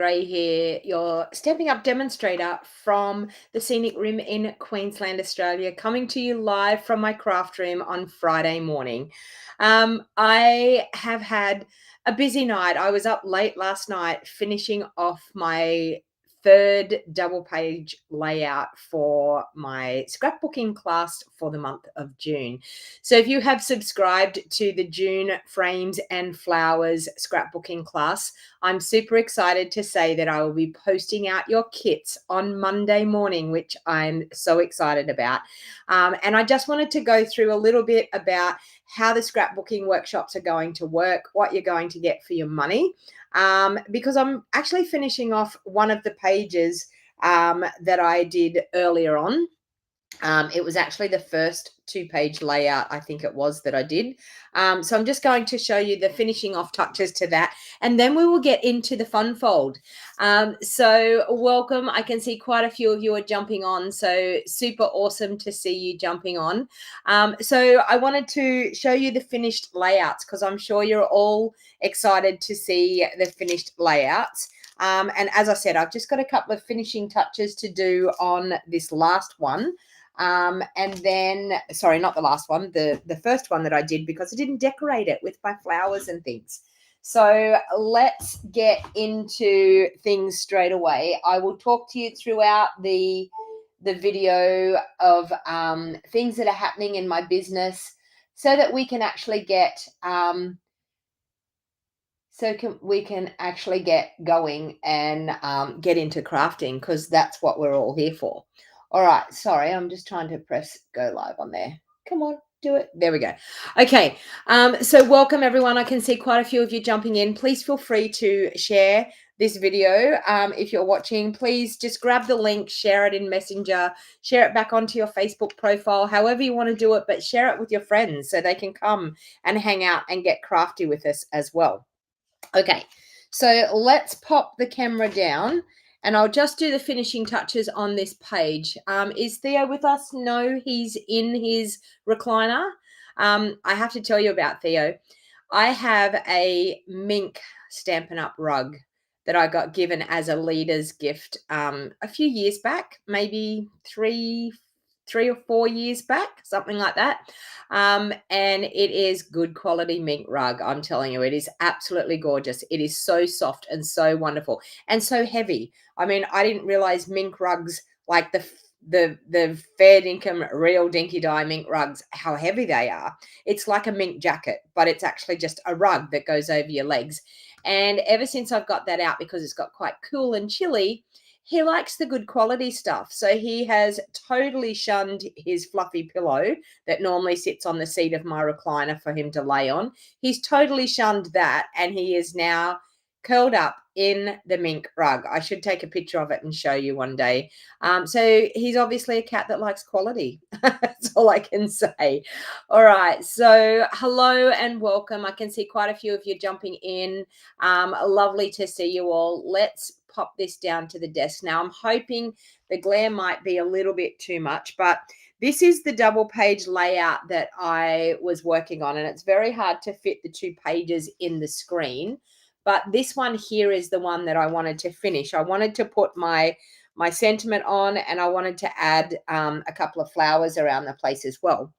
Gray here, your Stamping Up demonstrator from the Scenic Rim in Queensland, Australia, coming to you live from my craft room on Friday morning. I have had a busy night. I was up late last night finishing off my third double page layout for my scrapbooking class for the month of June. So if you have subscribed to the June Frames and Flowers scrapbooking class, I'm super excited to say that I will be posting out your kits on Monday morning, which I'm so excited about. And I just wanted to go through a little bit about how the scrapbooking workshops are going to work, what you're going to get for your money, because I'm actually finishing off one of the pages that I did earlier on. It was actually the first 2-page layout, I think it was, that I did. So I'm just going to show you the finishing off touches to that, and then we will get into the fun fold. So welcome. I can see quite a few of you are jumping on, so super awesome to see you jumping on. So I wanted to show you the finished layouts because I'm sure you're all excited to see the finished layouts. And as I said, I've just got a couple of finishing touches to do on this last one. And then, sorry, not the last one, the first one that I did, because I didn't decorate it with my flowers and things. So let's get into things straight away. I will talk to you throughout the video of things that are happening in my business so that we can actually get we can actually get going and get into crafting, because that's what we're all here for. All right, sorry, I'm just trying to press go live on there. Come on, do it. There we go. Okay, so welcome everyone. I can see quite a few of you jumping in. Please feel free to share this video. If you're watching, please just grab the link, share it in Messenger, share it back onto your Facebook profile, however you want to do it, but share it with your friends so they can come and hang out and get crafty with us as well. Okay, so let's pop the camera down and I'll just do the finishing touches on this page. Is Theo with us? No, he's in his recliner. I have to tell you about Theo. I have a mink Stampin' Up rug that I got given as a leader's gift a few years back, maybe three or 4 years back, something like that. And it is good quality mink rug. I'm telling you, it is absolutely gorgeous. It is so soft and so wonderful and so heavy. I mean, I didn't realize mink rugs, like the fair dinkum real dinky dye mink rugs, how heavy they are. It's like a mink jacket, but it's actually just a rug that goes over your legs. And ever since I've got that out, because it's got quite cool and chilly, he likes the good quality stuff. So he has totally shunned his fluffy pillow that normally sits on the seat of my recliner for him to lay on. He's totally shunned that, and he is now curled up in the mink rug. I should take a picture of it and show you one day. So he's obviously a cat that likes quality. That's all I can say. All right. So hello and welcome. I can see quite a few of you jumping in. Lovely to see you all. Let's pop this down to the desk. Now I'm hoping the glare might be a little bit too much, but this is the double page layout that I was working on, and it's very hard to fit the 2 pages in the screen. But this one here is the one that I wanted to finish. I wanted to put my sentiment on, and I wanted to add a couple of flowers around the place as well.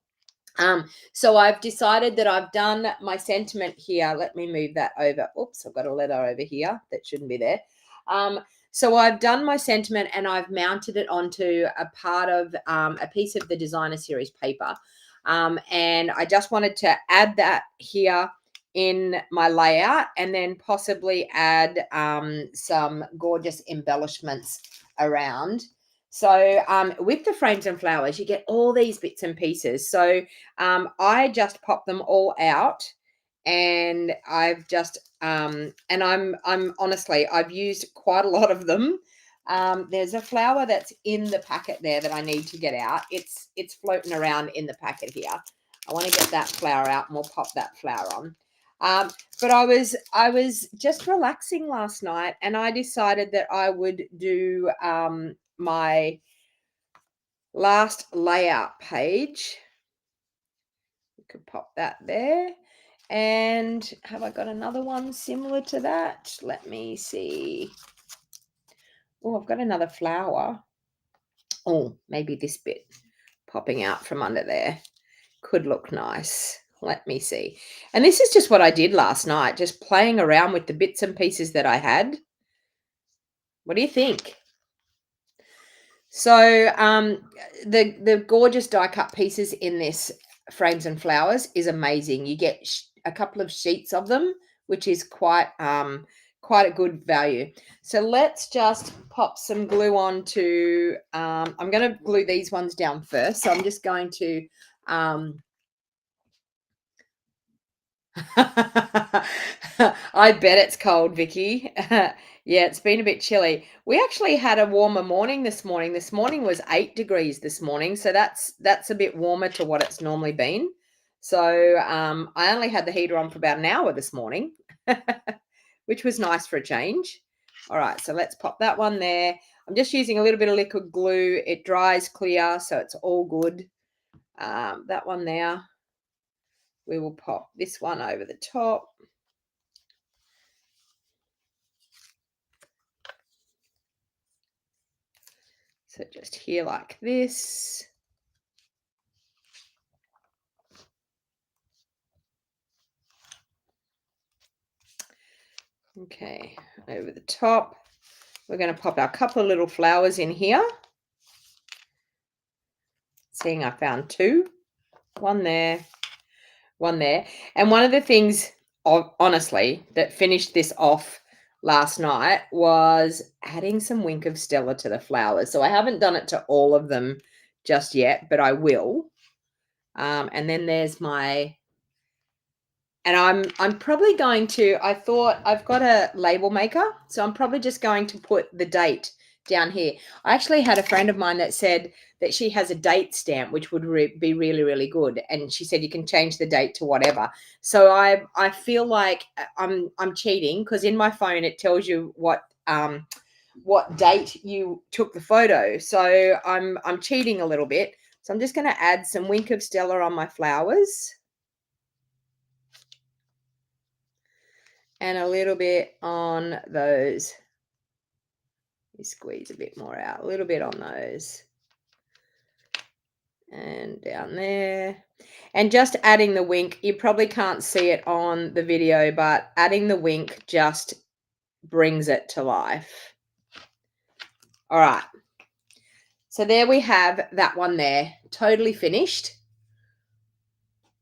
So I've decided that I've done my sentiment here. Let me move that over. Oops, I've got a letter over here that shouldn't be there. So I've done my sentiment and I've mounted it onto a part of a piece of the designer series paper. And I just wanted to add that here in my layout, and then possibly add some gorgeous embellishments around. So with the frames and flowers, you get all these bits and pieces. So I just pop them all out, and I've just and I'm honestly, I've used quite a lot of them. There's a flower that's in the packet there that I need to get out. It's floating around in the packet here. I want to get that flower out, and we'll pop that flower on. But I was just relaxing last night, and I decided that I would do my last layout page. We could pop that there. And have I got another one similar to that? Let me see. Oh, I've got another flower. Oh, maybe this bit popping out from under there could look nice. Let me see. And this is just what I did last night, just playing around with the bits and pieces that I had. What do you think? So the gorgeous die cut pieces in this frames and flowers is amazing. You get a couple of sheets of them, which is quite quite a good value. So let's just pop some glue on to, I'm going to glue these ones down first. So I'm just going to, I bet it's cold, Vicky. Yeah, it's been a bit chilly. We actually had a warmer morning this morning. This morning was 8 degrees this morning, so that's a bit warmer to what it's normally been. So I only had the heater on for about an hour this morning, which was nice for a change. All right, so let's pop that one there. I'm just using a little bit of liquid glue. It dries clear, so it's all good. That one there. We will pop this one over the top. So just here like this. Okay, over the top. We're going to pop our couple of little flowers in here. Seeing I found two. One there, one there. And one of the things, honestly, that finished this off last night was adding some Wink of Stella to the flowers. So I haven't done it to all of them just yet, but I will. And then there's my, and I'm probably going to, I thought I've got a label maker, so I'm probably just going to put the date down here. I actually had a friend of mine that said that she has a date stamp, which would be really, really good. And she said you can change the date to whatever. So I feel like I'm cheating, because in my phone it tells you what date you took the photo. So I'm cheating a little bit. So I'm just going to add some Wink of Stella on my flowers. And a little bit on those. You squeeze a bit more out, a little bit on those. And down there. And just adding the wink, you probably can't see it on the video, but adding the wink just brings it to life. All right. So there we have that one there, totally finished.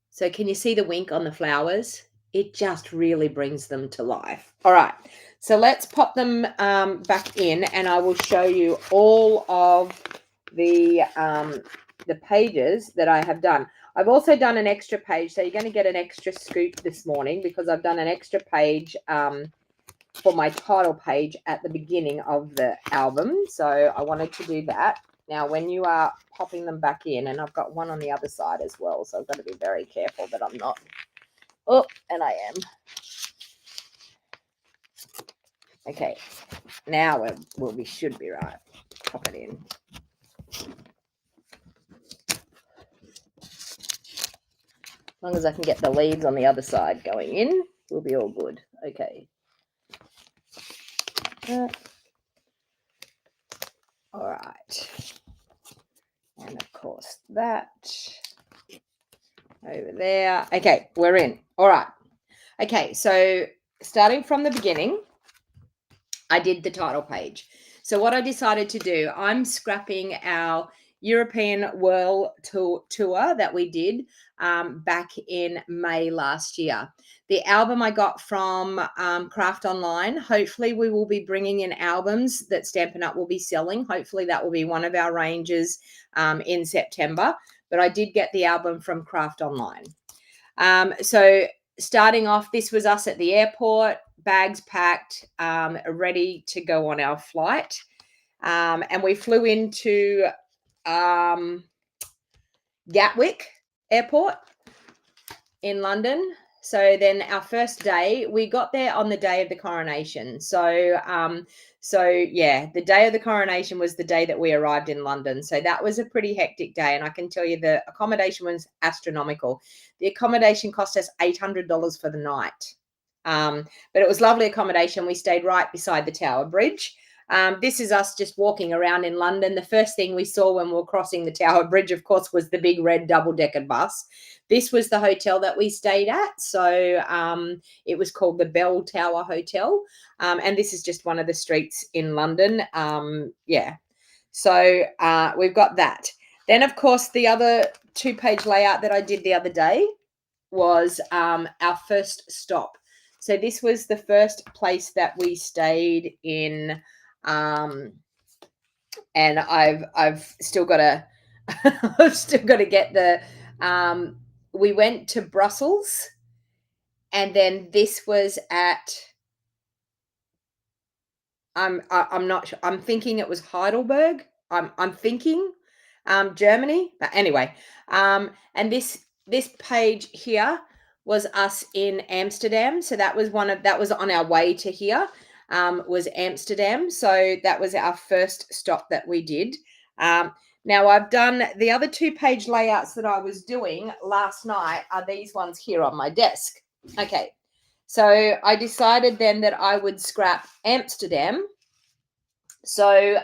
So can you see the wink on the flowers? It just really brings them to life. All right, so let's pop them back in, and I will show you all of the pages that I have done. I've also done an extra page, so you're going to get an extra scoop this morning, because I've done an extra page for my title page at the beginning of the album. So I wanted to do that. Now, when you are popping them back in, and I've got one on the other side as well, so I've got to be very careful that I'm not. Oh, and I am. Okay, now we should be right. Pop it in. As long as I can get the leaves on the other side going in, we'll be all good. Okay. All right. And of course that over there. Okay, we're in. All right. Okay, so starting from the beginning, I did the title page. So what I decided to do, I'm scrapping our European World Tour that we did back in May last year. The album I got from Craft Online. Hopefully we will be bringing in albums that Stampin' Up will be selling. Hopefully that will be one of our ranges in September. But I did get the album from Craft Online. So starting off, this was us at the airport, bags packed, ready to go on our flight. And we flew into Gatwick Airport in London. So then our first day, we got there on the day of the coronation. So yeah, the day of the coronation was the day that we arrived in London. So that was a pretty hectic day. And I can tell you the accommodation was astronomical. The accommodation cost us $800 for the night. But it was lovely accommodation. We stayed right beside the Tower Bridge. This is us just walking around in London. The first thing we saw when we were crossing the Tower Bridge, of course, was the big red double-decker bus. This was the hotel that we stayed at. So it was called the Bell Tower Hotel. And this is just one of the streets in London. Yeah. So we've got that. Then, of course, the other 2-page layout that I did the other day was our first stop. So this was the first place that we stayed in, and I've still got to I've still got to get the we went to Brussels, and then this was at I'm not sure. I'm thinking it was Heidelberg. I'm thinking Germany, but anyway, and this page here was us in Amsterdam. So that was that was on our way to here, was Amsterdam. So that was our first stop that we did. Now I've done the other 2-page layouts that I was doing last night are these ones here on my desk. Okay. So I decided then that I would scrap Amsterdam. So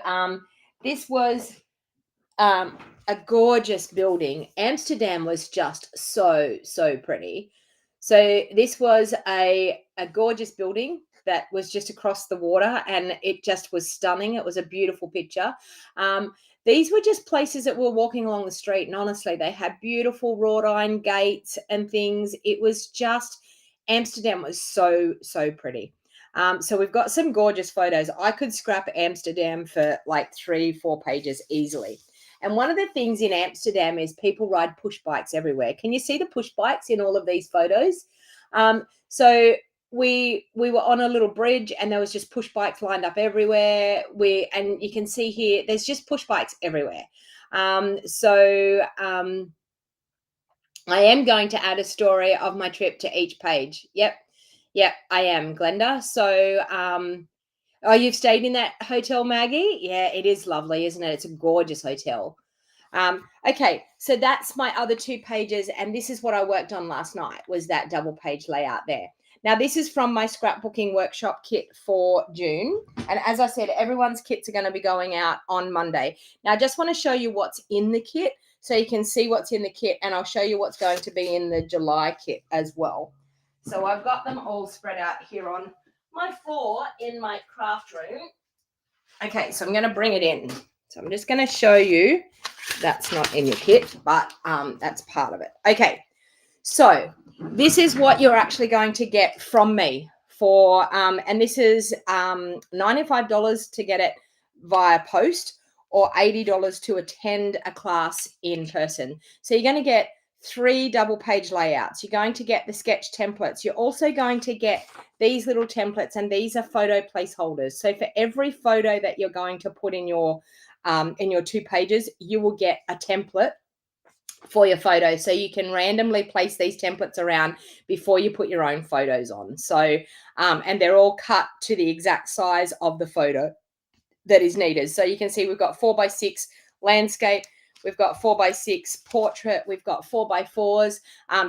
this was a gorgeous building. Amsterdam was just so pretty. So this was a gorgeous building that was just across the water, and it just was stunning. It was a beautiful picture. These were just places that we were walking along the street, and honestly, they had beautiful wrought iron gates and things. It was just, Amsterdam was so pretty. So we've got some gorgeous photos. I could scrap Amsterdam for like 3-4 pages easily. And one of the things in Amsterdam is people ride push bikes everywhere. Can you see the push bikes in all of these photos? So we were on a little bridge, and there was just push bikes lined up everywhere. And you can see here, there's just push bikes everywhere. I am going to add a story of my trip to each page. Yep, I am, Glenda. So, oh, you've stayed in that hotel, Maggie? Yeah, it is lovely, isn't it? It's a gorgeous hotel. Okay, so that's my other 2 pages, and this is what I worked on last night, was that double-page layout there. Now, this is from my scrapbooking workshop kit for June, and as I said, everyone's kits are going to be going out on Monday. Now, I just want to show you what's in the kit, so you can see what's in the kit, and I'll show you what's going to be in the July kit as well. So I've got them all spread out here on my floor in my craft room. Okay, so I'm going to bring it in. So I'm just going to show you. That's not in your kit, but that's part of it. Okay, so this is what you're actually going to get from me for, and this is $95 to get it via post, or $80 to attend a class in person. So you're going to get 3 double-page layouts. You're going to get the sketch templates. You're also going to get these little templates, and these are photo placeholders. So for every photo that you're going to put in your 2 pages, you will get a template for your photo, so you can randomly place these templates around before you put your own photos on. So and they're all cut to the exact size of the photo that is needed. So you can see we've got 4x6 landscape, we've got 4x6 portrait, we've got 4x4s.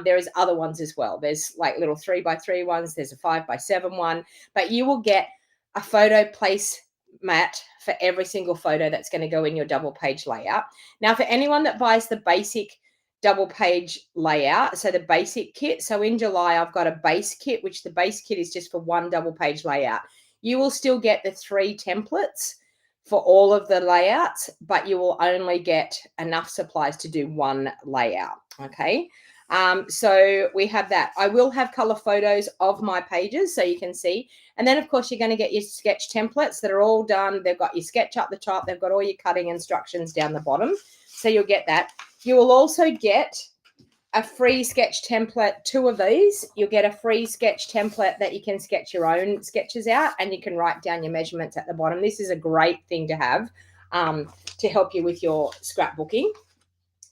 There is other ones as well. There's like little 3x3 ones, there's a 5x7 one, but you will get a photo place mat for every single photo that's going to go in your double-page layout. Now, for anyone that buys the basic double-page layout, so the basic kit, so in July I've got a base kit, which the base kit is just for 1 double-page layout. You will still get the 3 templates for all of the layouts, but you will only get enough supplies to do 1 layout. Okay, so we have that. I will have color photos of my pages so you can see. And then, of course, you're going to get your sketch templates that are all done. They've got your sketch up the top. They've got all your cutting instructions down the bottom. So you'll get that. You will also get a free sketch template, 2 of these. You'll get a free sketch template that you can sketch your own sketches out, and you can write down your measurements at the bottom. This is a great thing to have to help you with your scrapbooking.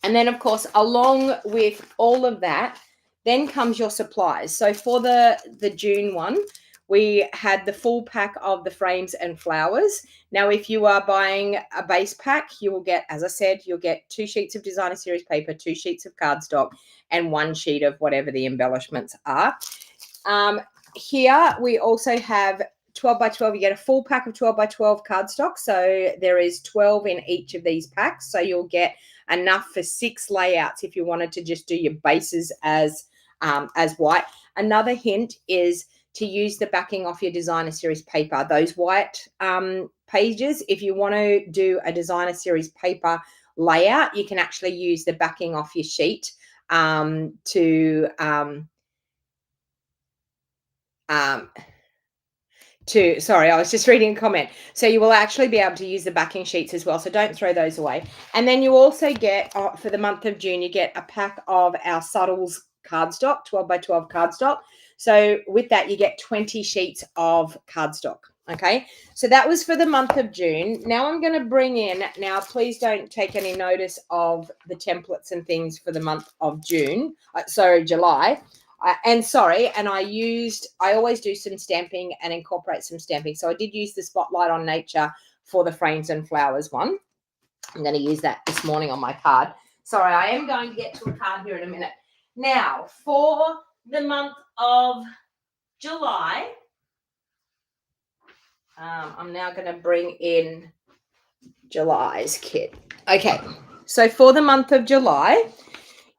And then, of course, along with all of that, then comes your supplies. So for the June one, we had the full pack of the frames and flowers. Now, if you are buying a base pack, you will get, as I said, you'll get 2 sheets of designer series paper, 2 sheets of cardstock, and 1 sheet of whatever the embellishments are. Here, we also have 12 by 12, you get a full pack of 12 by 12 cardstock. So there is 12 in each of these packs. So you'll get enough for 6 layouts if you wanted to just do your bases as white. Another hint is to use the backing off your designer series paper. Those white pages, if you want to do a designer series paper layout, you can actually use the backing off your sheet sorry, I was just reading a comment. So you will actually be able to use the backing sheets as well. So don't throw those away. And then you also get, for the month of June, you get a pack of our Subtles cardstock, 12 by 12 cardstock. So with that, you get 20 sheets of cardstock. Okay, so that was for the month of June. Now I'm going to bring in, now please don't take any notice of the templates and things for the month of June, July. And I always do some stamping and incorporate some stamping. So I did use the Spotlight on Nature for the frames and flowers one. I'm going to use that this morning on my card. Sorry, I am going to get to a card here in a minute. Now, for the month of July, I'm now going to bring in July's kit. Okay, so for the month of July,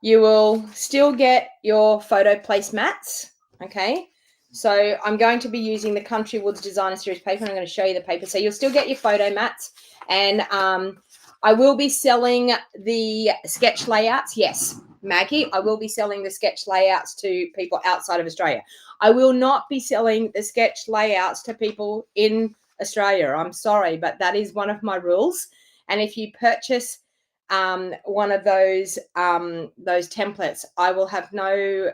you will still get your photo placemats. Okay, so I'm going to be using the Country Woods Designer Series paper, and I'm going to show you the paper. So you'll still get your photo mats, and I will be selling the sketch layouts. Yes, Maggie, I will be selling the sketch layouts to people outside of Australia. I will not be selling the sketch layouts to people in Australia. I'm sorry, but that is one of my rules. And if you purchase one of those templates, I will have no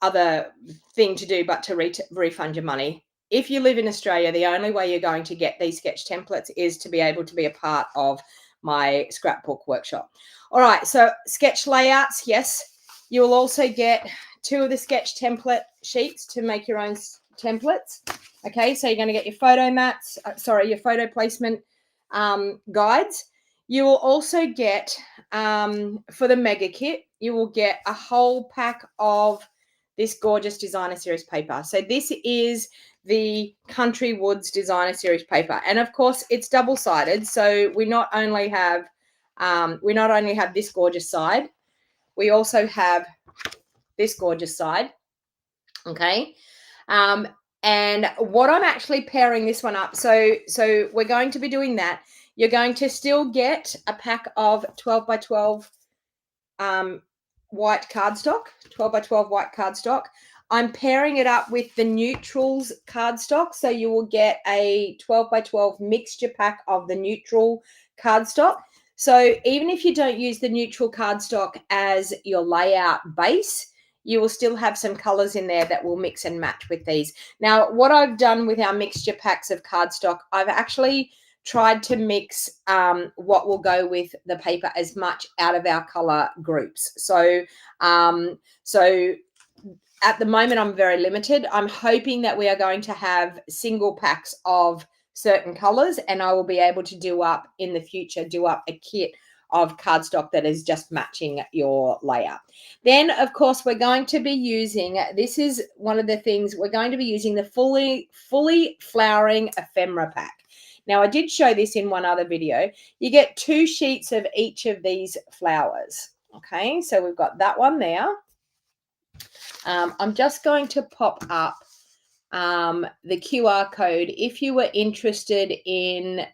other thing to do but to refund your money. If you live in Australia, the only way you're going to get these sketch templates is to be able to be a part of my scrapbook workshop. All right, so sketch layouts, yes. You will also get 2 of the sketch template sheets to make your own templates. Okay, so you're going to get your photo mats, your photo placement guides. You will also get, for the mega kit, you will get a whole pack of this gorgeous designer series paper. So this is the Country Woods Designer Series paper, and of course it's double-sided. So we not only have this gorgeous side, we also have this gorgeous side. Okay, and what I'm actually pairing this one up. So we're going to be doing that. You're going to still get a pack of 12 by 12 white cardstock, 12 by 12 white cardstock. I'm pairing it up with the neutrals cardstock. So you will get a 12 by 12 mixture pack of the neutral cardstock. So even if you don't use the neutral cardstock as your layout base, you will still have some colors in there that will mix and match with these. Now, what I've done with our mixture packs of cardstock, I've actually tried to mix what will go with the paper as much out of our color groups. So at the moment, I'm very limited. I'm hoping that we are going to have single packs of certain colors, and I will be able to do up a kit of cardstock that is just matching your layout. Then, of course, we're going to be using, this is one of the things, we're going to be using the fully flowering ephemera pack. Now, I did show this in one other video. You get 2 sheets of each of these flowers. Okay, so we've got that one there. I'm just going to pop up the QR code if you were interested in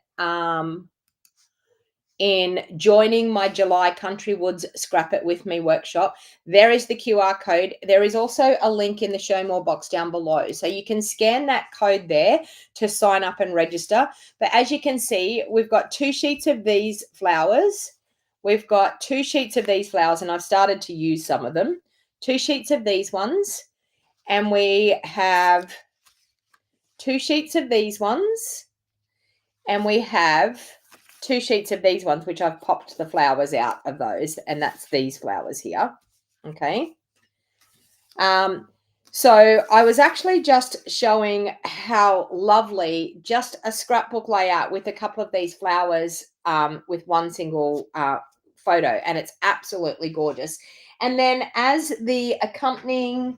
joining my July Country Woods Scrap It With Me workshop. There is the QR code. There is also a link in the show more box down below. So you can scan that code there to sign up and register. But as you can see, we've got 2 sheets of these flowers. We've got 2 sheets of these flowers, and I've started to use some of them. 2 sheets of these ones. And we have 2 sheets of these ones. And we have 2 sheets of these ones, which I've popped the flowers out of those, and that's these flowers here. Okay. So I was actually just showing how lovely just a scrapbook layout with a couple of these flowers with one single photo, and it's absolutely gorgeous. And then as the accompanying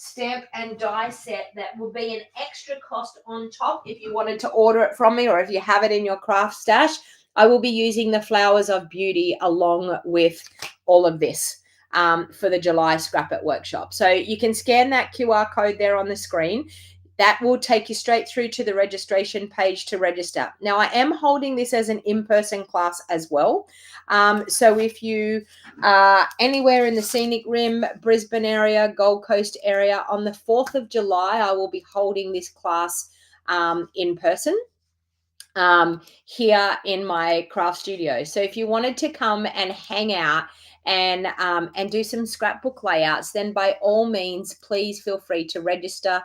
stamp and die set that will be an extra cost on top if you wanted to order it from me, or if you have it in your craft stash. I will be using the Flowers of Beauty along with all of this for the July Scrap It workshop. So you can scan that QR code there on the screen. That will take you straight through to the registration page to register. Now, I am holding this as an in-person class as well. So if you are anywhere in the Scenic Rim, Brisbane area, Gold Coast area, on the 4th of July, I will be holding this class in person here in my craft studio. So if you wanted to come and hang out and do some scrapbook layouts, then by all means, please feel free to register.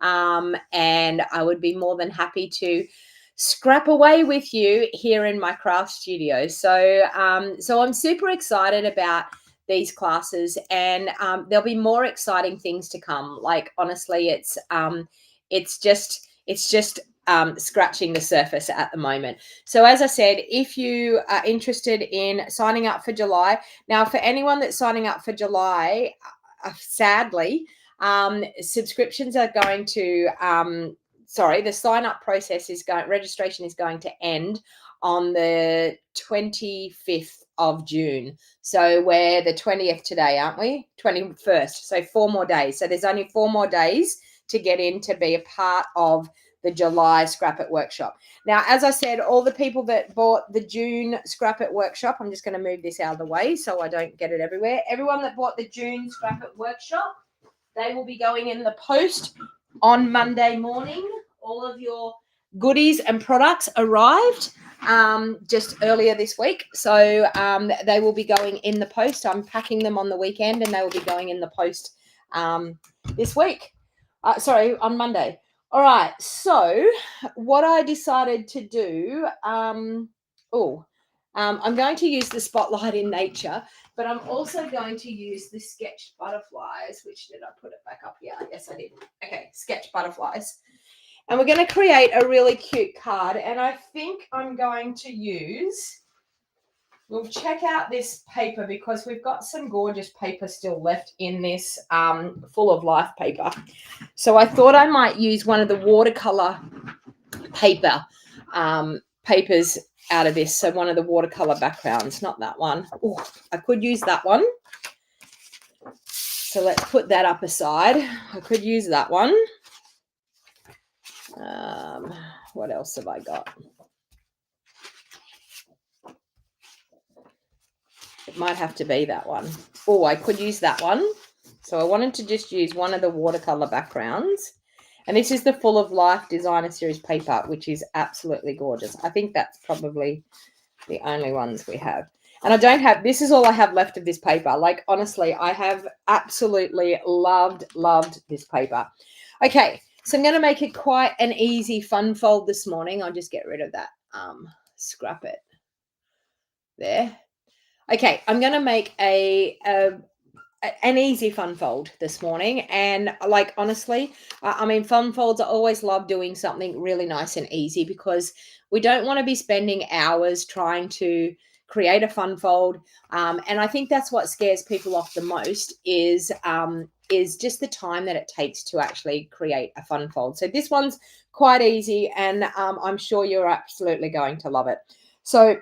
And I would be more than happy to scrap away with you here in my craft studio. So I'm super excited about these classes, and there'll be more exciting things to come. Like, honestly, it's just scratching the surface at the moment. So as I said, if you are interested in signing up for July, now for anyone that's signing up for July, sadly, subscriptions are going to, the sign up process registration is going to end on the 25th of June. So we're the 20th today, aren't we? 21st. So 4 more days. So there's only 4 more days to get in to be a part of the July Scrap It workshop. Now, as I said, all the people that bought the June Scrap It workshop, I'm just going to move this out of the way so I don't get it everywhere. Everyone that bought the June Scrap It workshop, they will be going in the post on Monday morning. All of your goodies and products arrived just earlier this week. So they will be going in the post. I'm packing them on the weekend, and they will be going in the post this week. On Monday. All right, so what I decided to do, I'm going to use the Spotlight in Nature, but I'm also going to use the Sketch Butterflies. Which, did I put it back up here? Yes, I did. Okay, Sketch Butterflies. And we're going to create a really cute card, and I think I'm going to use... We'll check out this paper because we've got some gorgeous paper still left in this Full of Life paper. So I thought I might use one of the watercolor papers out of this. So one of the watercolor backgrounds, not that one. Oh, I could use that one. So let's put that up aside. I could use that one. What else have I got? It might have to be that one. Oh, I could use that one. So I wanted to just use one of the watercolor backgrounds. And this is the Full of Life Designer Series paper, which is absolutely gorgeous. I think that's probably the only ones we have. And I don't have, this is all I have left of this paper. Like, honestly, I have absolutely loved this paper. Okay, so I'm going to make it quite an easy fun fold this morning. I'll just get rid of that Scrap It there. Okay, I'm going to make an easy fun fold this morning. And like, honestly, I mean, fun folds, I always love doing something really nice and easy because we don't want to be spending hours trying to create a fun fold. And I think that's what scares people off the most is just the time that it takes to actually create a fun fold. So this one's quite easy, and I'm sure you're absolutely going to love it. So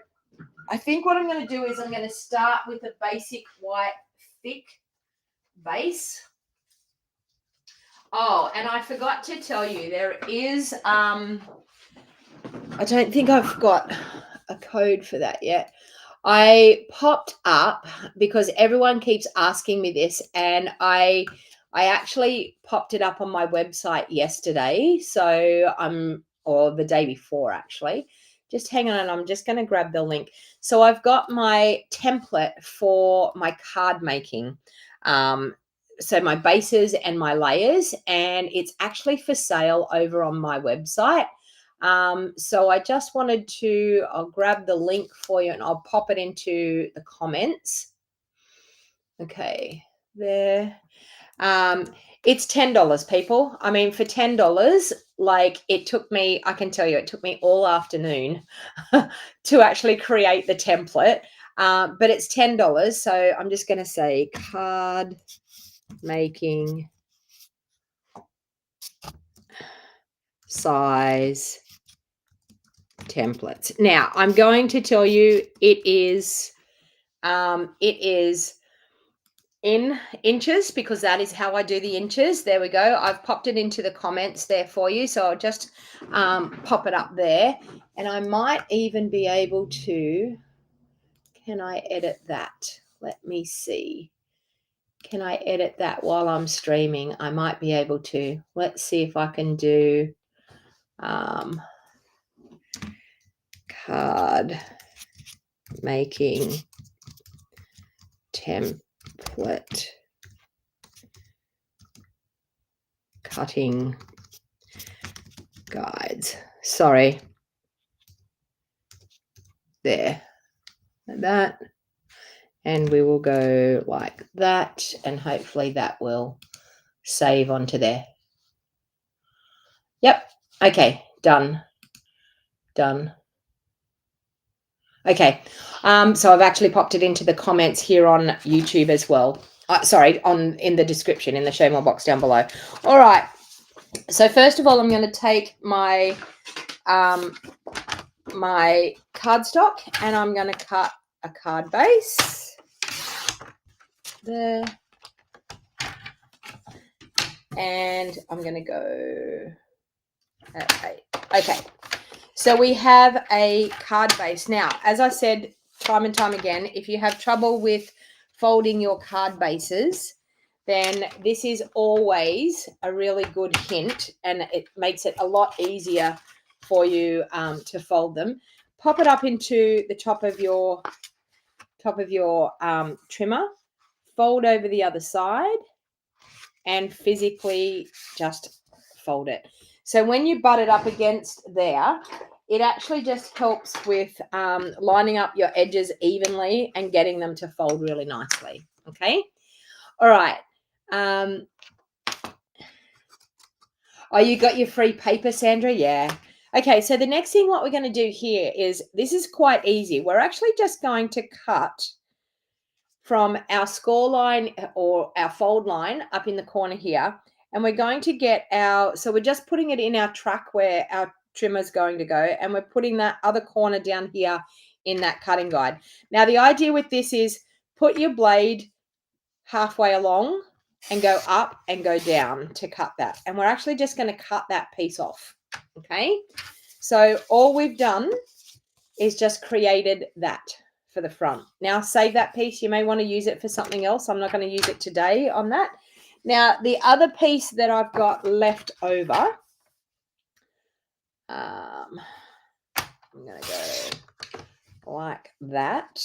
I think what I'm going to do is I'm going to start with a basic white thick base. Oh, and I forgot to tell you, there is, I don't think I've got a code for that yet. I popped up because everyone keeps asking me this, and I actually popped it up on my website yesterday. So or the day before actually. Just hang on, I'm just going to grab the link. So I've got my template for my card making. So my bases and my layers, and it's actually for sale over on my website. So I just wanted to, I'll grab the link for you and I'll pop it into the comments. Okay, there. It's $10, people. I mean, for $10, like it took me, I can tell you, it took me all afternoon to actually create the template. But it's $10. So I'm just going to say card making size templates. Now, I'm going to tell you it is in inches because that is how I do the inches. There we go. I've popped it into the comments there for you. So I'll just pop it up there. And I might even be able to, can I edit that? Let me see. Can I edit that while I'm streaming? I might be able to. Let's see if I can do card making template cutting guides. Sorry. There. Like that. And we will go like that. And hopefully that will save onto there. Yep. Okay. Done. Done. Okay. So I've actually popped it into the comments here on YouTube as well. Sorry, in the description, in the show more box down below. All right. So first of all, I'm going to take my my cardstock and I'm going to cut a card base there. And I'm going to go at 8. Okay. So we have a card base. Now, as I said time and time again, if you have trouble with folding your card bases, then this is always a really good hint and it makes it a lot easier for you to fold them. Pop it up into the top of your trimmer, fold over the other side and physically just fold it. So when you butt it up against there, it actually just helps with lining up your edges evenly and getting them to fold really nicely. Okay. All right. Oh, you got your free paper, Sandra? Yeah. Okay. So the next thing what we're going to do here is, this is quite easy. We're actually just going to cut from our score line or our fold line up in the corner here. And we're going to get so we're just putting it in our track where our trimmer is going to go. And we're putting that other corner down here in that cutting guide. Now, the idea with this is put your blade halfway along and go up and go down to cut that. And we're actually just going to cut that piece off. Okay. So all we've done is just created that for the front. Now save that piece. You may want to use it for something else. I'm not going to use it today on that. Now the other piece that I've got left over, I'm going to go like that.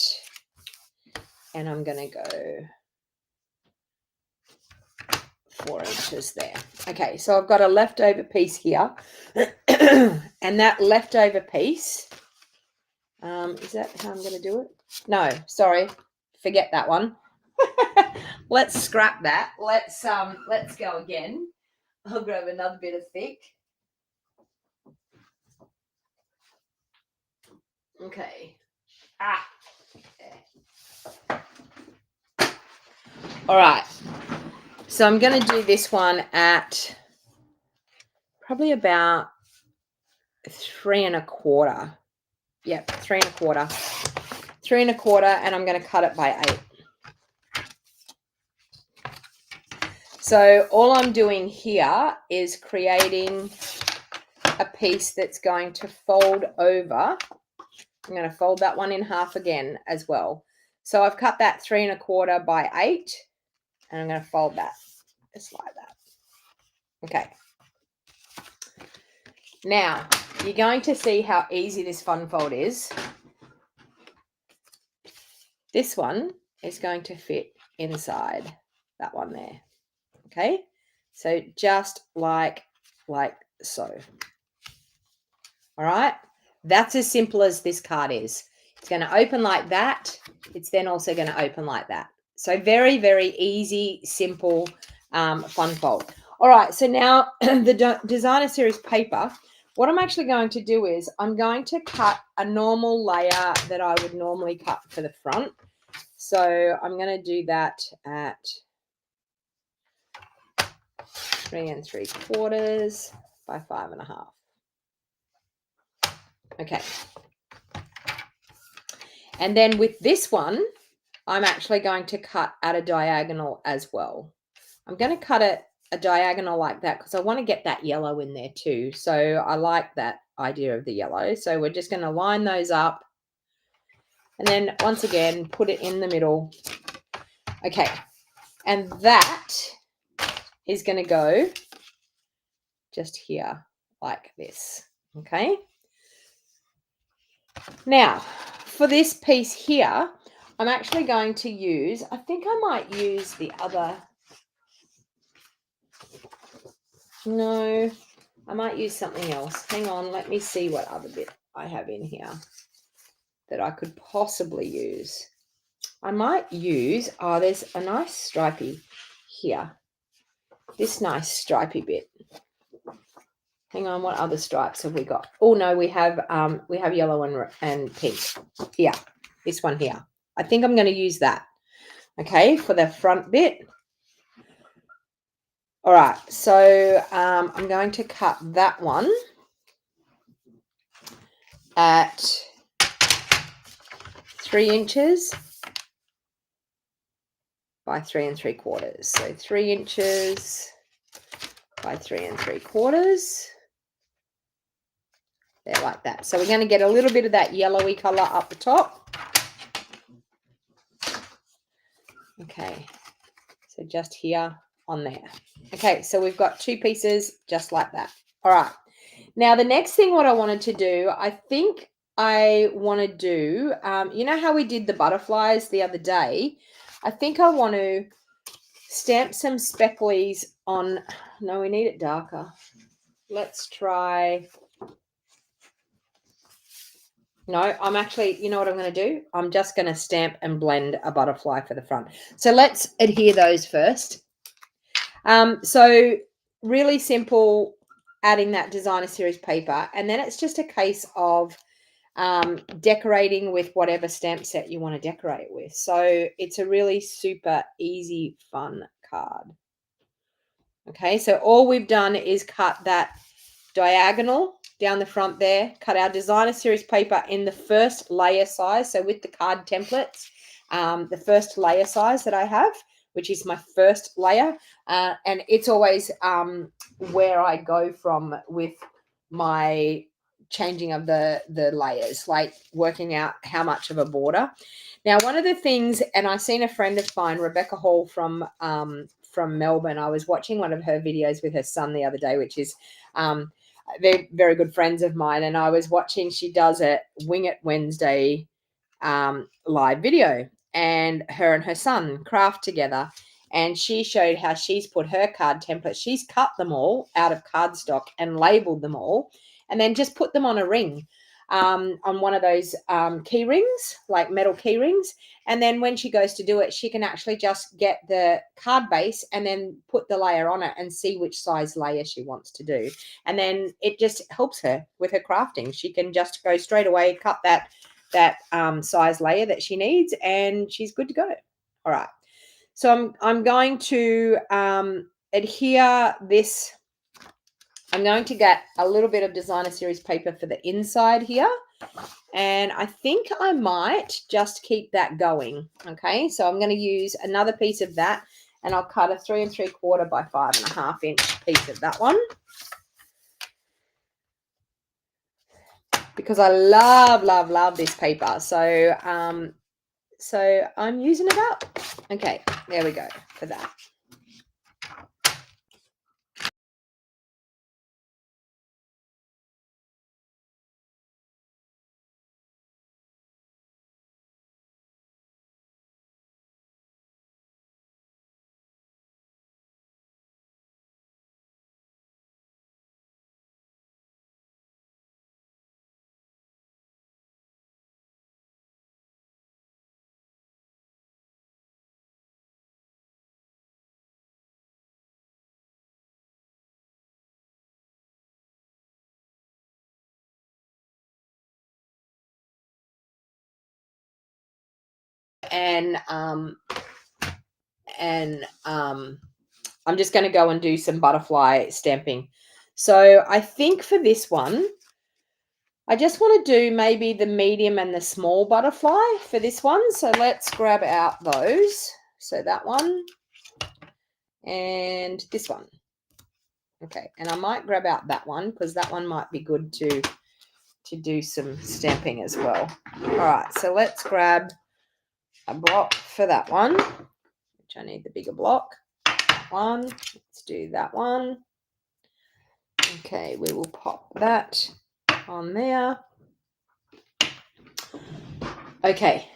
And I'm going to go 4 inches there. Okay, so I've got a leftover piece here. And that leftover piece, is that how I'm going to do it? No, sorry. Forget that one. Let's scrap that. Let's go again. I'll grab another bit of thick. Okay. All right. So I'm going to do this one at probably about 3 1/4. Yep, 3 1/4. 3 1/4, and I'm going to cut it by 8. So all I'm doing here is creating a piece that's going to fold over. I'm going to fold that one in half again as well. So I've cut that 3 1/4 by 8, and I'm going to fold that just like that. Okay. Now, you're going to see how easy this fun fold is. This one is going to fit inside that one there. Okay, so just like so. All right, that's as simple as this card is. It's going to open like that. It's then also going to open like that. So very, very easy, simple, fun fold. All right, so now the designer series paper, what I'm actually going to do is I'm going to cut a normal layer that I would normally cut for the front. So I'm going to do that at 3 3/4 by 5 1/2. Okay. And then with this one, I'm actually going to cut at a diagonal as well. I'm going to cut it a diagonal like that because I want to get that yellow in there too. So I like that idea of the yellow. So we're just going to line those up. And then once again, put it in the middle. Okay. And that is going to go just here like this. Okay. Now, for this piece here, I'm actually going to use, I think I might use the other, no, I might use something else. Hang on, let me see what other bit I have in here that I could possibly use. I might use, oh, there's a nice stripy here. This nice stripy bit. Hang on, what other stripes have we got? Oh no, we have yellow and pink. Here, this one here. I think I'm going to use that. Okay, for the front bit. All right, so I'm going to cut that one at 3 inches by 3 3/4. So 3 inches by 3 3/4. There, like that. So we're going to get a little bit of that yellowy color up the top. Okay, so just here on there. Okay, so we've got 2 pieces just like that. All right. Now, the next thing what I wanted to do, I think I want to do, you know how we did the butterflies the other day? I think I want to stamp some specklies on, no, we need it darker. Let's try, no, I'm actually, you know what I'm going to do? I'm just going to stamp and blend a butterfly for the front. So let's adhere those first. So really simple, adding that designer series paper, and then it's just a case of decorating with whatever stamp set you want to decorate with. So it's a really super easy, fun card. Okay, so all we've done is cut that diagonal down the front there, cut our designer series paper in the first layer size. So with the card templates, the first layer size that I have, which is my first layer, and it's always where I go from with my changing of the layers, like working out how much of a border. Now, one of the things, and I seen a friend of mine, Rebecca Hall from Melbourne, I was watching one of her videos with her son the other day, which is they're very good friends of mine, and I was watching, she does a Wing It Wednesday live video, and her son craft together, and she showed how she's put her card templates, she's cut them all out of cardstock and labeled them all, and then just put them on a ring, on one of those key rings, like metal key rings. And then when she goes to do it, she can actually just get the card base and then put the layer on it and see which size layer she wants to do. And then it just helps her with her crafting. She can just go straight away, cut that size layer that she needs, and she's good to go. All right. So I'm going to adhere this. I'm going to get a little bit of designer series paper for the inside here. And I think I might just keep that going. Okay, so I'm going to use another piece of that, and I'll cut a 3 3/4 by 5 1/2 inch piece of that one, because I love this paper. So I'm using it up. Okay, there we go for that. And I'm just going to go and do some butterfly stamping. So I think for this one, I just want to do maybe the medium and the small butterfly for this one. So let's grab out those. So that one and this one. Okay, and I might grab out that one because that one might be good to do some stamping as well. All right, so let's grab a block for that one, which I need the bigger block. One, let's do that one. Okay, we will pop that on there. Okay,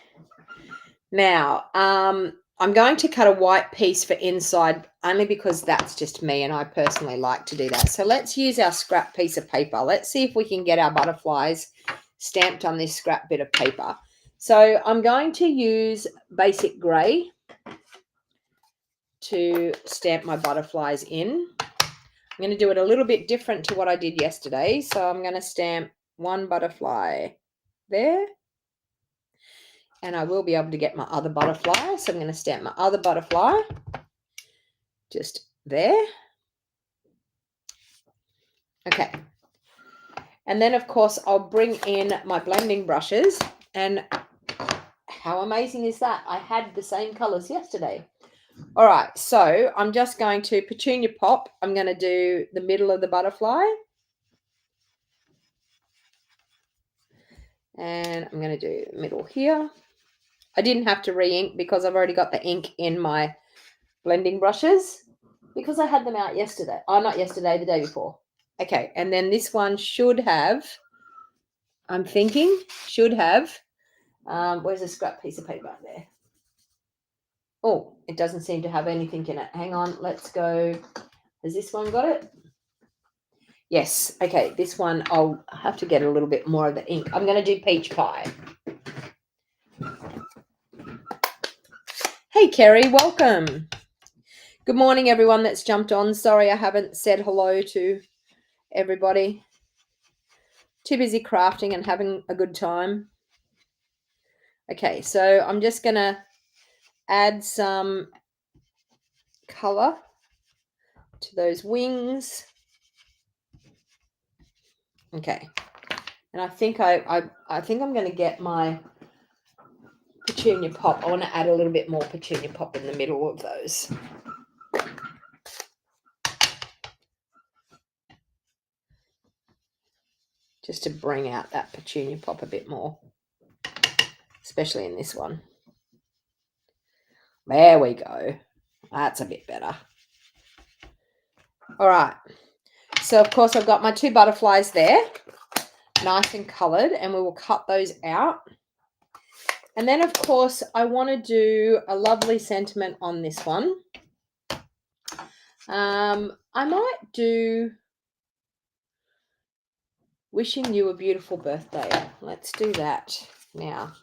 now I'm going to cut a white piece for inside only because that's just me and I personally like to do that. So let's use our scrap piece of paper. Let's see if we can get our butterflies stamped on this scrap bit of paper. So I'm going to use basic grey to stamp my butterflies in. I'm going to do it a little bit different to what I did yesterday. So I'm going to stamp one butterfly there. And I will be able to get my other butterfly. So I'm going to stamp my other butterfly just there. Okay. And then, of course, I'll bring in my blending brushes. And how amazing is that? I had the same colors yesterday. All right. So I'm just going to petunia pop. I'm going to do the middle of the butterfly. And I'm going to do middle here. I didn't have to re-ink because I've already got the ink in my blending brushes because I had them out yesterday. Oh, not yesterday, the day before. Okay, and then this one should have, I'm thinking, should have, where's a scrap piece of paper there? Oh, it doesn't seem to have anything in it. Hang on, let's go. Has this one got it? Yes, okay, this one I'll have to get a little bit more of the ink. I'm going to do peach pie. Hey, Kerry, welcome. Good morning, everyone that's jumped on. Sorry I haven't said hello to everybody. Too busy crafting and having a good time. Okay, so I'm just going to add some color to those wings. Okay, and I think I think I'm going to get my petunia pop. I want to add a little bit more petunia pop in the middle of those. Just to bring out that petunia pop a bit more, especially in this one. There we go. That's a bit better. All right. So, of course, I've got my two butterflies there, nice and coloured, and we will cut those out. And then, of course, I want to do a lovely sentiment on this one. I might do wishing you a beautiful birthday. Let's do that now.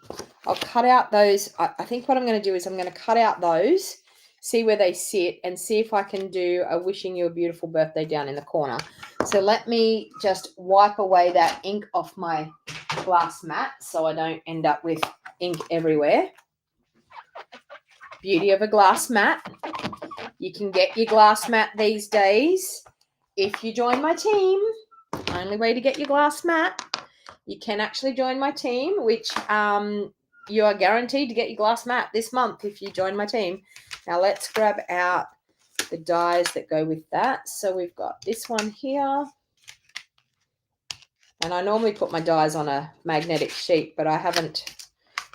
I'll cut out those. I think what I'm going to do is I'm going to cut out those, see where they sit, and see if I can do a wishing you a beautiful birthday down in the corner. So let me just wipe away that ink off my glass mat so I don't end up with ink everywhere. Beauty of a glass mat. You can get your glass mat these days if you join my team. Only way to get your glass mat. You can actually join my team, which you are guaranteed to get your glass mat this month if you join my team. Now let's grab out the dies that go with that. So we've got this one here. And I normally put my dies on a magnetic sheet, but I haven't.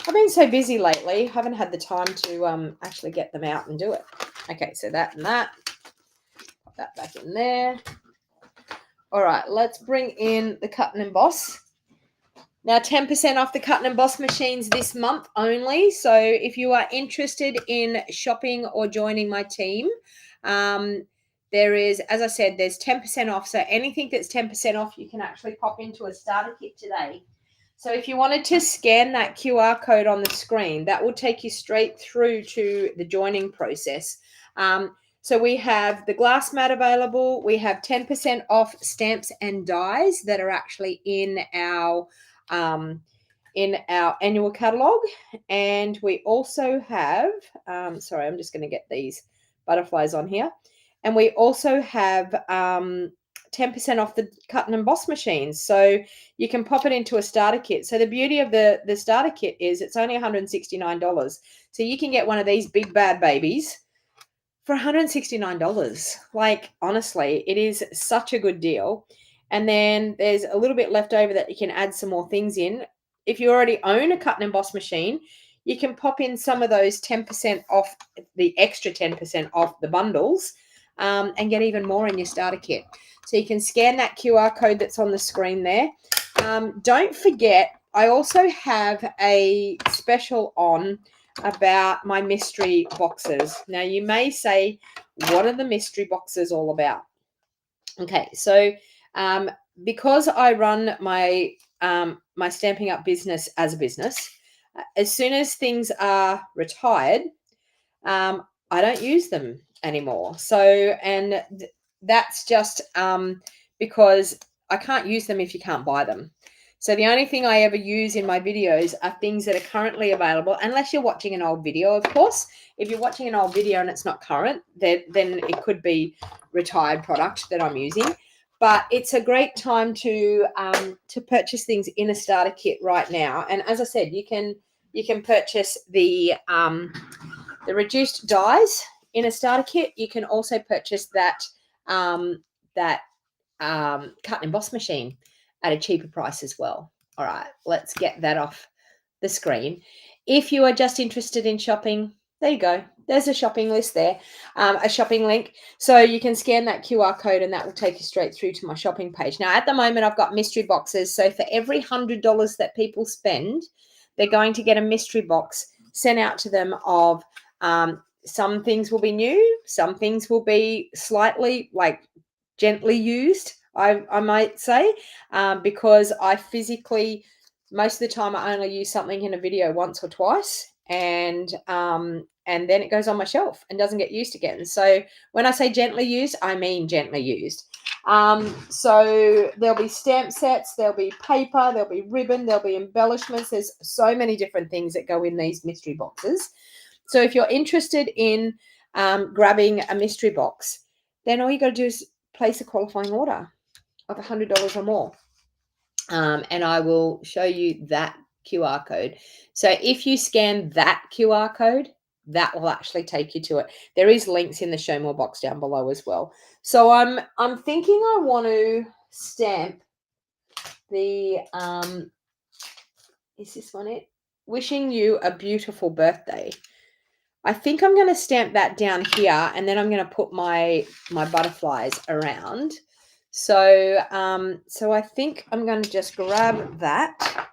I've been so busy lately, haven't had the time to actually get them out and do it. Okay, so that and that. Put that back in there. All right, let's bring in the cut and emboss. Now, 10% off the cut and emboss machines this month only. So if you are interested in shopping or joining my team, there is, as I said, there's 10% off. So anything that's 10% off, you can actually pop into a starter kit today. So if you wanted to scan that QR code on the screen, that will take you straight through to the joining process. So we have the glass mat available. We have 10% off stamps and dies that are actually in our annual catalogue. And we also have, sorry, I'm just going to get these butterflies on here. And we also have 10% off the cut and emboss machines. So you can pop it into a starter kit. So the beauty of the starter kit is it's only $169. So you can get one of these big bad babies for $169. Like, honestly, it is such a good deal. And then there's a little bit left over that you can add some more things in. If you already own a cut and emboss machine, you can pop in some of those 10% off, the extra 10% off the bundles, and get even more in your starter kit. So you can scan that QR code that's on the screen there. Don't forget, I also have a special on about my mystery boxes. Now, you may say, what are the mystery boxes all about? Okay, so because I run my my Stampin' Up business as a business, as soon as things are retired, I don't use them anymore. So, and that's just because I can't use them if you can't buy them. So the only thing I ever use in my videos are things that are currently available, unless you're watching an old video, of course. If you're watching an old video and it's not current, then it could be retired product that I'm using. But it's a great time to purchase things in a starter kit right now. And as I said, you can purchase the reduced dies in a starter kit. You can also purchase that cut and emboss machine at a cheaper price as well. All right, let's get that off the screen. If you are just interested in shopping, there you go. There's a shopping list there, a shopping link. So you can scan that QR code and that will take you straight through to my shopping page. Now, at the moment, I've got mystery boxes. So for every $100 that people spend, they're going to get a mystery box sent out to them of some things will be new, some things will be slightly like gently used, I might say, because I physically, most of the time, I only use something in a video once or twice, and then it goes on my shelf and doesn't get used again. So when I say gently used, I mean gently used. So there'll be stamp sets, there'll be paper, there'll be ribbon, there'll be embellishments. There's so many different things that go in these mystery boxes. So if you're interested in grabbing a mystery box, then all you got to do is place a qualifying order of $100 or more. And I will show you that QR code. So if you scan that QR code, that will actually take you to it. There is links in the show more box down below as well. So I'm thinking I want to stamp the is this one it? Wishing you a beautiful birthday. I think I'm going to stamp that down here, and then I'm going to put my butterflies around. So so I think I'm going to just grab that,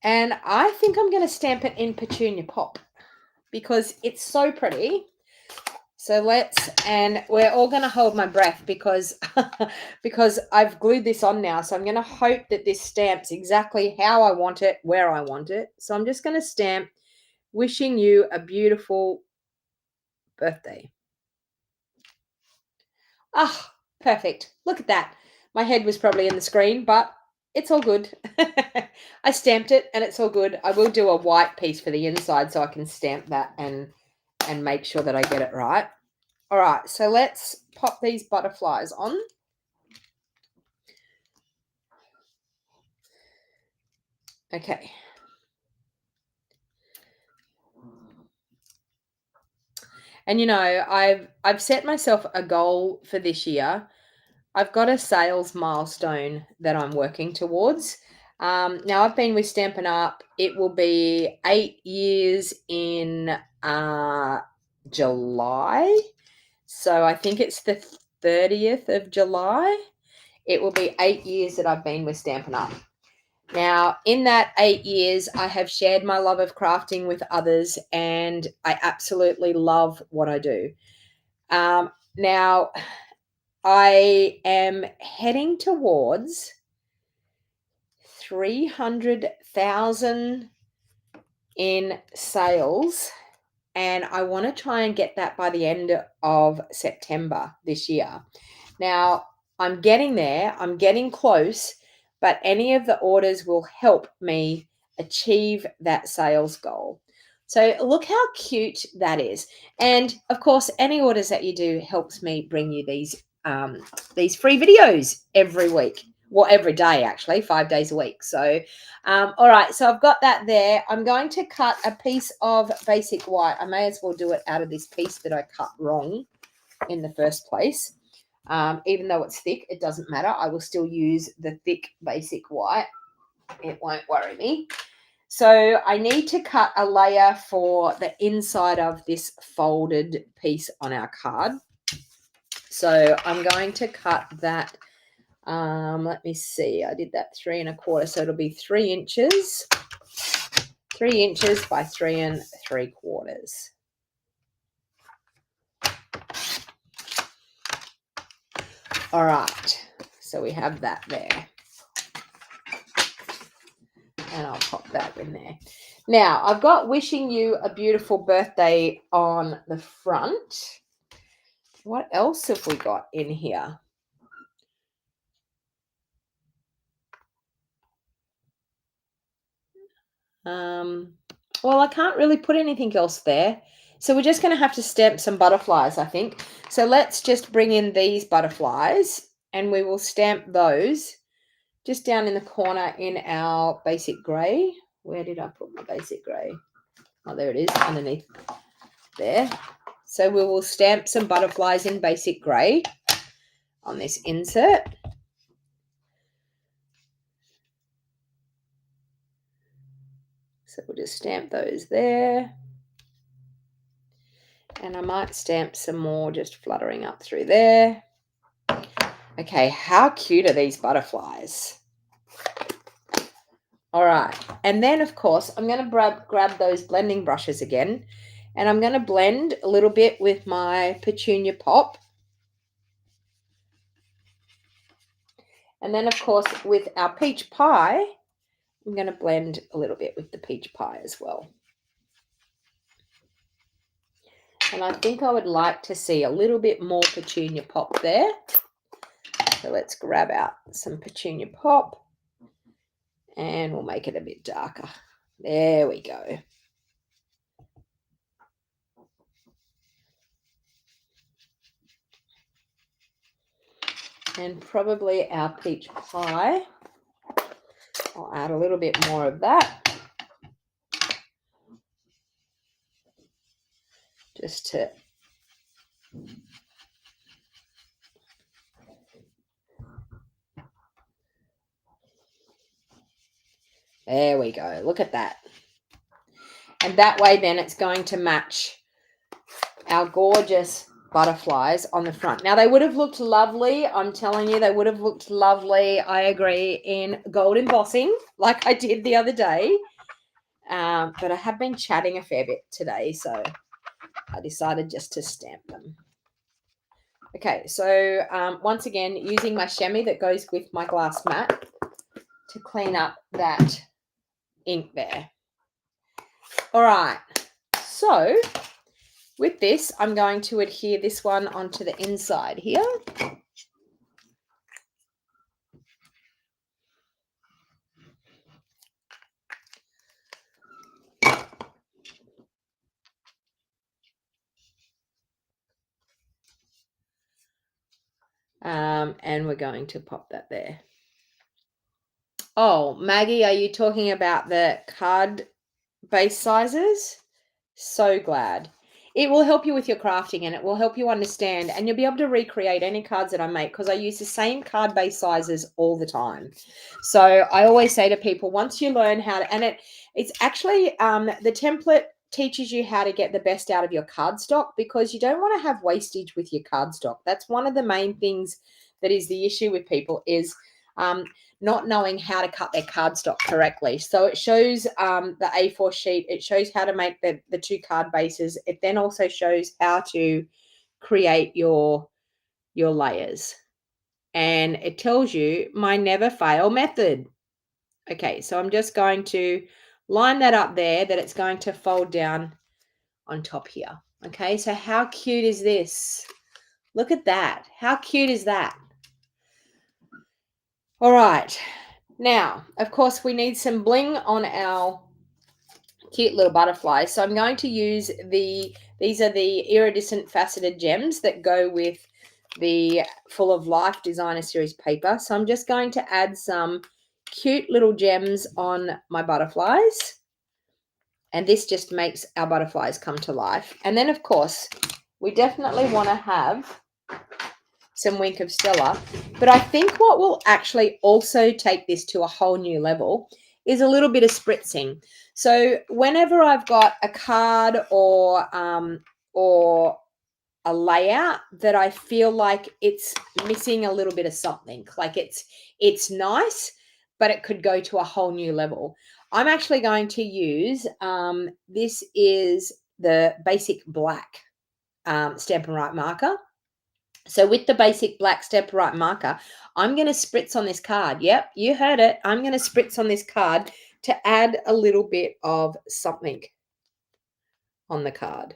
and I think I'm going to stamp it in Petunia Pop because it's so pretty. So and we're all going to hold my breath because because I've glued this on now. So I'm going to hope that this stamps exactly how I want it, where I want it. So I'm just going to stamp wishing you a beautiful birthday. Ah, perfect. Look at that. My head was probably in the screen, but it's all good. I stamped it and it's all good. I will do a white piece for the inside so I can stamp that and make sure that I get it right. All right, so let's pop these butterflies on. Okay. And you know, I've set myself a goal for this year. I've got a sales milestone that I'm working towards. Now I've been with Stampin' Up. It will be 8 years in July. So I think it's the 30th of July. It will be 8 years that I've been with Stampin' Up. Now, in that 8 years, I have shared my love of crafting with others, and I absolutely love what I do. Now, I am heading towards 300,000 in sales, and I want to try and get that by the end of September this year. Now, I'm getting there. I'm getting close, but any of the orders will help me achieve that sales goal. So look how cute that is. And of course, any orders that you do helps me bring you these free videos every week. Well, every day, actually, 5 days a week. So, all right. So I've got that there. I'm going to cut a piece of basic white. I may as well do it out of this piece that I cut wrong in the first place. Even though it's thick, it doesn't matter. I will still use the thick basic white. It won't worry me. So I need to cut a layer for the inside of this folded piece on our card. So I'm going to cut that. Let me see. I did that 3 1/4, so it'll be 3 inches. 3 inches by 3 3/4. All right. So we have that there. And I'll pop that in there. Now, I've got wishing you a beautiful birthday on the front. What else have we got in here? Well, I can't really put anything else there. So we're just going to have to stamp some butterflies, I think. So let's just bring in these butterflies and we will stamp those just down in the corner in our basic grey. Where did I put my basic grey? Oh, there it is, underneath there. So we will stamp some butterflies in basic grey on this insert. So we'll just stamp those there. And I might stamp some more just fluttering up through there. Okay, how cute are these butterflies? All right, and then of course I'm going to grab those blending brushes again, and I'm going to blend a little bit with my Petunia Pop. And then of course with our peach pie, I'm going to blend a little bit with the peach pie as well. And I think I would like to see a little bit more Petunia Pop there. So let's grab out some Petunia Pop and we'll make it a bit darker. There we go. And probably our peach pie. I'll add a little bit more of that. Just to there we go. Look at that. And that way then it's going to match our gorgeous butterflies on the front. Now they would have looked lovely. I'm telling you, they would have looked lovely. I agree, in gold embossing like I did the other day. But I have been chatting a fair bit today, so I decided just to stamp them. Okay, so once again, using my chamois that goes with my glass mat to clean up that ink there. All right, so with this, I'm going to adhere this one onto the inside here. And we're going to pop that there. Oh, Maggie, are you talking about the card base sizes? So glad. It will help you with your crafting and it will help you understand, and you'll be able to recreate any cards that I make because I use the same card base sizes all the time. So I always say to people, once you learn how to, and it's actually the template teaches you how to get the best out of your cardstock, because you don't want to have wastage with your cardstock. That's one of the main things that is the issue with people, is not knowing how to cut their cardstock correctly. So it shows the A4 sheet. It shows how to make the 2 card bases. It then also shows how to create your layers. And it tells you my never fail method. Okay, so I'm just going to line that up there, that it's going to fold down on top here. Okay, so how cute is this? Look at that. How cute is that? All right. Now, of course, we need some bling on our cute little butterflies. So I'm going to use these are the iridescent faceted gems that go with the Full of Life Designer Series paper. So I'm just going to add some cute little gems on my butterflies. And this just makes our butterflies come to life. And then, of course, we definitely want to have some Wink of Stella. But I think what will actually also take this to a whole new level is a little bit of spritzing. So whenever I've got a card or a layout that I feel like it's missing a little bit of something, like it's nice, but it could go to a whole new level, I'm actually going to use this is the basic black Stampin' Up marker. So with the basic black Stampin' Up marker, I'm going to spritz on this card. Yep, you heard it. I'm going to spritz on this card to add a little bit of something on the card.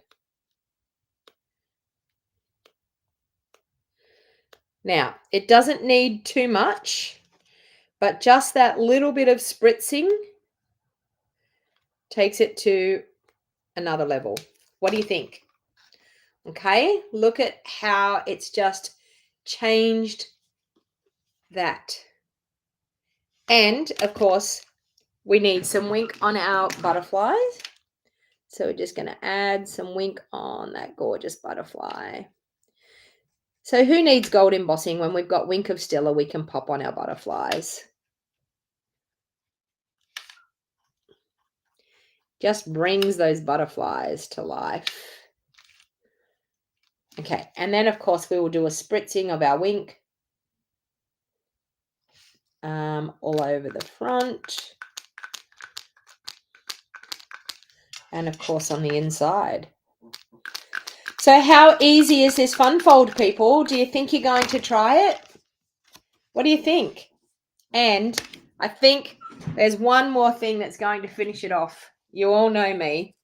Now, it doesn't need too much, but just that little bit of spritzing takes it to another level. What do you think? Okay, look at how it's just changed that. And, of course, we need some Wink on our butterflies. So we're just going to add some Wink on that gorgeous butterfly. So who needs gold embossing when we've got Wink of Stella we can pop on our butterflies? Just brings those butterflies to life. Okay, and then, of course, we will do a spritzing of our Wink all over the front. And, of course, on the inside. So how easy is this fun fold, people? Do you think you're going to try it? What do you think? And I think there's one more thing that's going to finish it off. You all know me.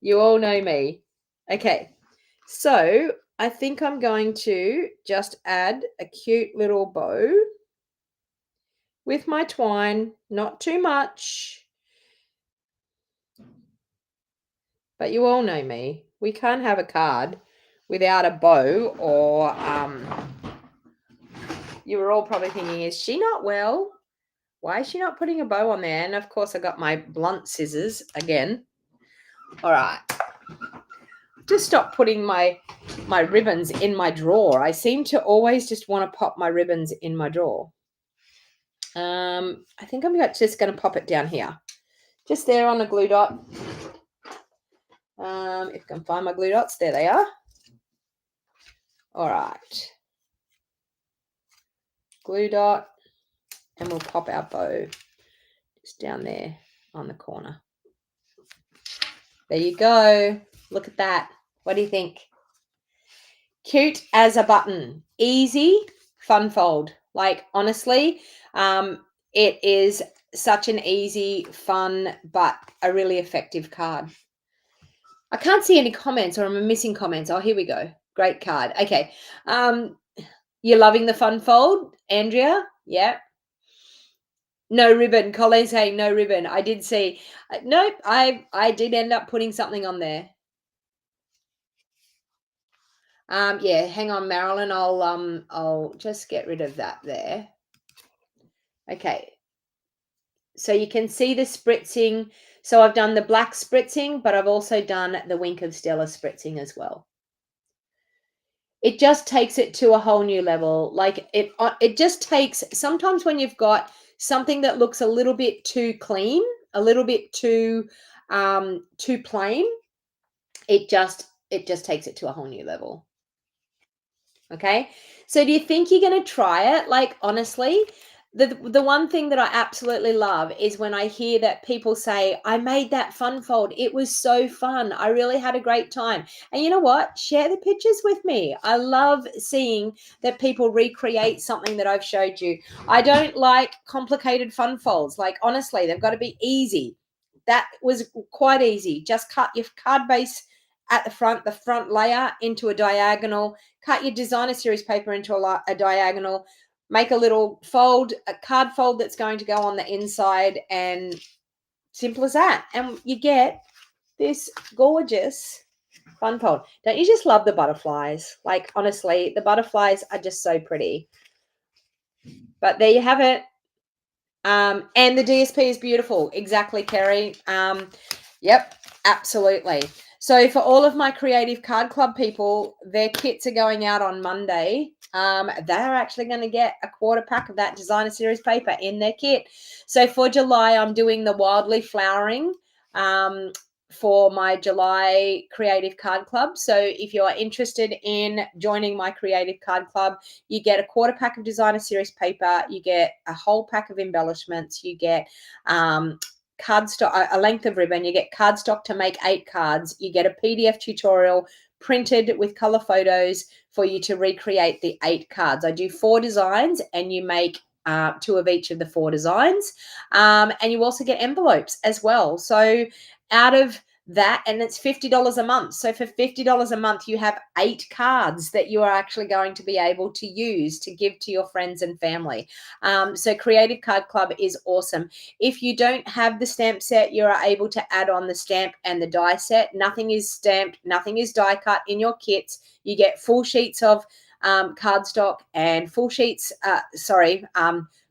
You all know me. Okay, so I think I'm going to just add a cute little bow with my twine, not too much. But you all know me. We can't have a card without a bow or you were all probably thinking, is she not well? Why is she not putting a bow on there? And of course I got my blunt scissors again. All right. Just stop putting my ribbons in my drawer. I seem to always just want to pop my ribbons in my drawer. I think I'm just going to pop it down here. Just there on the glue dot. If I can find my glue dots, there they are. All right. Glue dot, and we'll pop our bow just down there on the corner. There you go. Look at that. What do you think? Cute as a button. Easy, fun fold. Like, honestly, it is such an easy, fun, but a really effective card. I can't see any comments, or I'm missing comments. Oh, here we go. Great card. Okay. You're loving the fun fold, Andrea? Yeah. No ribbon. Colin's saying no ribbon. I did see. Nope. I did end up putting something on there. Yeah. Hang on, Marilyn. I'll just get rid of that there. Okay. So you can see the spritzing. So I've done the black spritzing, but I've also done the Wink of Stella spritzing as well. It just takes it to a whole new level. Like it just takes, sometimes when you've got something that looks a little bit too clean, a little bit too plain, it just takes it to a whole new level. Okay, so do you think you're going to try it? Like, honestly, the one thing that I absolutely love is when I hear that people say, I made that fun fold. It was so fun. I really had a great time. And you know what? Share the pictures with me. I love seeing that people recreate something that I've showed you. I don't like complicated fun folds. Like, honestly, they've got to be easy. That was quite easy. Just cut your card base at the front layer into a diagonal, cut your designer series paper into a diagonal, make a little fold, a card fold that's going to go on the inside, and Simple as that. And you get this gorgeous fun fold. Don't you just love the butterflies? Like, honestly, the butterflies are just so pretty. But there you have it. And the DSP is beautiful. Exactly, Kerry. Yep, absolutely. So for all of my Creative Card Club people, their kits are going out on Monday. They're actually going to get a quarter pack of that designer series paper in their kit. So for July, I'm doing the Wildly Flowering for my July Creative Card Club. So if you are interested in joining my Creative Card Club, you get a quarter pack of designer series paper, you get a whole pack of embellishments, you get cardstock, a length of ribbon, you get cardstock to make 8 cards, you get a PDF tutorial printed with color photos for you to recreate the 8 cards. I do 4 designs and you make 2 of each of the 4 designs. And you also get envelopes as well. So out of that, and it's $50 a month. So for $50 a month, you have 8 cards that you are actually going to be able to use to give to your friends and family. So Creative Card Club is awesome. If you don't have the stamp set, you are able to add on the stamp and the die set. Nothing is stamped, nothing is die cut in your kits. You get full sheets of cardstock and full sheets,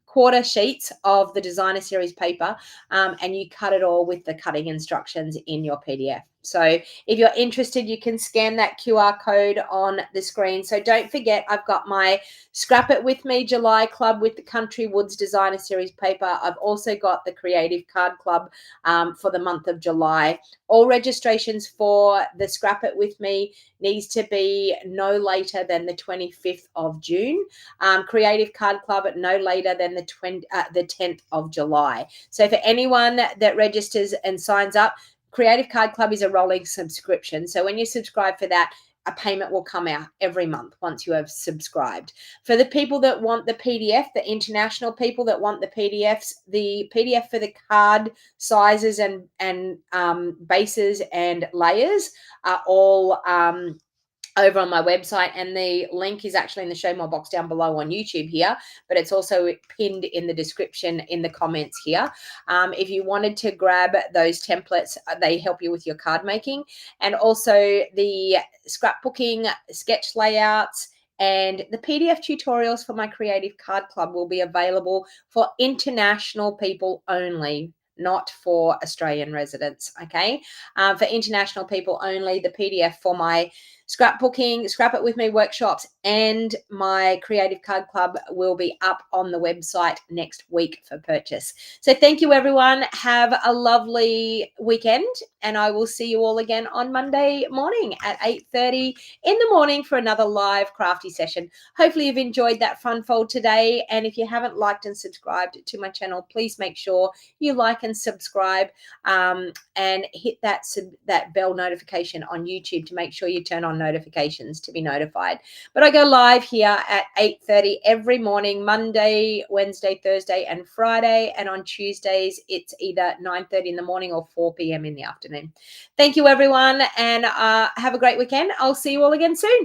quarter sheets of the designer series paper, and you cut it all with the cutting instructions in your PDF. So if you're interested, you can scan that QR code on the screen. So don't forget, I've got my Scrap It With Me July Club with the Country Woods Designer Series paper. I've also got the Creative Card Club for the month of July. All registrations for the Scrap It With Me needs to be no later than the 25th of June. Creative Card Club no later than the 10th of July. So for anyone that registers and signs up, Creative Card Club is a rolling subscription. So when you subscribe for that, a payment will come out every month once you have subscribed. For the people that want the PDF, the international people that want the PDFs, the PDF for the card sizes and bases and layers are all over on my website, and the link is actually in the show more box down below on YouTube here, but it's also pinned in the description in the comments here. If you wanted to grab those templates, they help you with your card making, and also the scrapbooking, sketch layouts, and the PDF tutorials for my Creative Card Club will be available for international people only, not for Australian residents, okay? For international people only, the PDF for my scrapbooking, Scrap It With Me workshops, and my Creative Card Club will be up on the website next week for purchase. So thank you, everyone. Have a lovely weekend, and I will see you all again on Monday morning at 8:30 in the morning for another live crafty session. Hopefully you've enjoyed that fun fold today, and if you haven't liked and subscribed to my channel, please make sure you like and subscribe, and hit that bell notification on YouTube to make sure you turn on notifications to be notified. But I go live here at 8:30 every morning, Monday, Wednesday, Thursday, and Friday. And on Tuesdays, it's either 9:30 in the morning or 4 p.m. in the afternoon. Thank you, everyone, and have a great weekend. I'll see you all again soon.